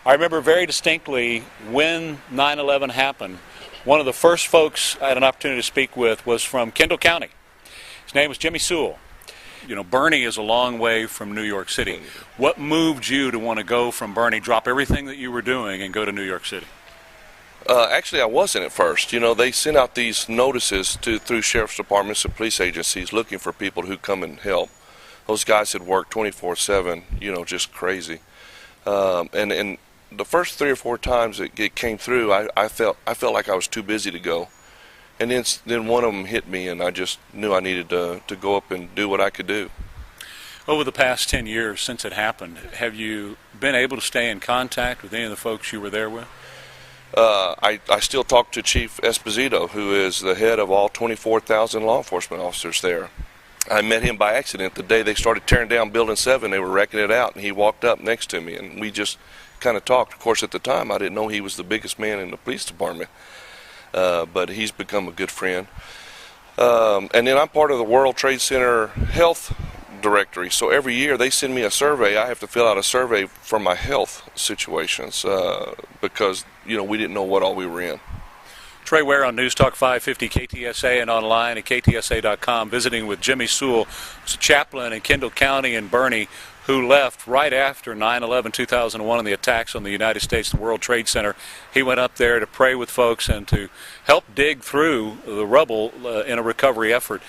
I remember very distinctly when 9/11 happened. One of the first folks I had an opportunity to speak with was from Kendall County. His name was Jimmy Sewell. You know, Bernie is a long way from New York City. What moved you to want to go from Bernie, drop everything that you were doing, and go to New York City? Actually, I wasn't at first. You know, they sent out these notices through sheriff's departments and police agencies looking for people who come and help. Those guys had worked 24/7, you know, just crazy. And the first 3 or 4 times it came through, I felt like I was too busy to go. And then one of them hit me, and I just knew I needed to go up and do what I could do. Over the past 10 years since it happened, have you been able to stay in contact with any of the folks you were there with? I still talk to Chief Esposito, who is the head of all 24,000 law enforcement officers there. I met him by accident the day they started tearing down Building 7. They were wrecking it out, and he walked up next to me, and we just kind of talked. Of course, at the time, I didn't know he was the biggest man in the police department. But he's become a good friend. And then I'm part of the World Trade Center Health Directory. So every year they send me a survey. I have to fill out a survey for my health situations because, you know, we didn't know what all we were in. Trey Ware on News Talk 550 KTSA and online at ktsa.com, visiting with Jimmy Sewell, who's a chaplain in Kendall County and Bernie, who left right after 9/11/2001 and the attacks on the United States, the World Trade Center. He went up there to pray with folks and to help dig through the rubble in a recovery effort.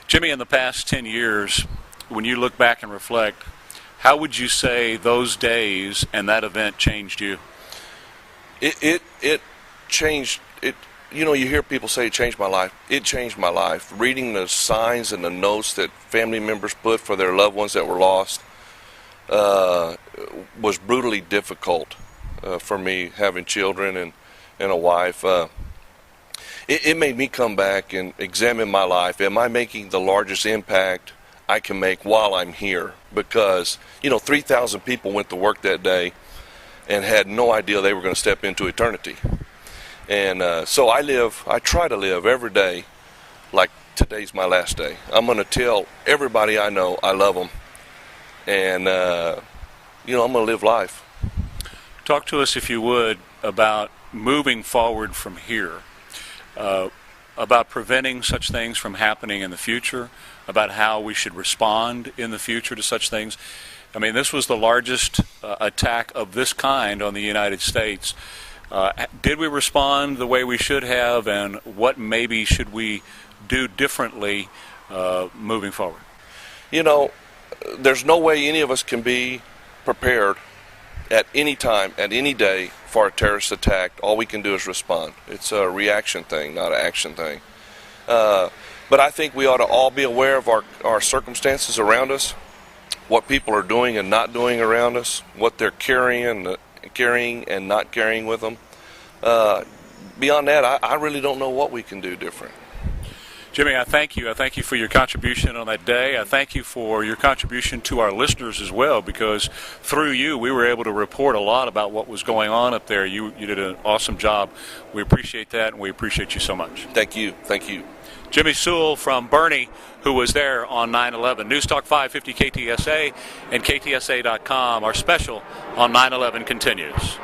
Jimmy, in the past 10 years, when you look back and reflect, how would you say those days and that event changed you? It changed it. You know, you hear people say it changed my life. It changed my life. Reading the signs and the notes that family members put for their loved ones that were lost was brutally difficult for me, having children and a wife. It made me come back and examine my life. Am I making the largest impact I can make while I'm here? Because, you know, 3,000 people went to work that day and had no idea they were going to step into eternity. And so I try to live every day like today's my last day. I'm going to tell everybody I know I love them. And, you know, I'm going to live life. Talk to us, if you would, about moving forward from here, about preventing such things from happening in the future, about how we should respond in the future to such things. I mean, this was the largest attack of this kind on the United States. Did we respond the way we should have, and what maybe should we do differently moving forward? You know, there's no way any of us can be prepared at any time, at any day, for a terrorist attack. All we can do is respond. It's a reaction thing, not an action thing. But I think we ought to all be aware of our circumstances around us, what people are doing and not doing around us, what they're carrying and not carrying with them. Beyond that, I really don't know what we can do different. Jimmy, I thank you. I thank you for your contribution on that day. I thank you for your contribution to our listeners as well, because through you, we were able to report a lot about what was going on up there. You did an awesome job. We appreciate that, and we appreciate you so much. Thank you. Thank you. Jimmy Sewell from Bernie, who was there on 9/11. News Talk 550 KTSA and KTSA.com. Our special on 9/11 continues.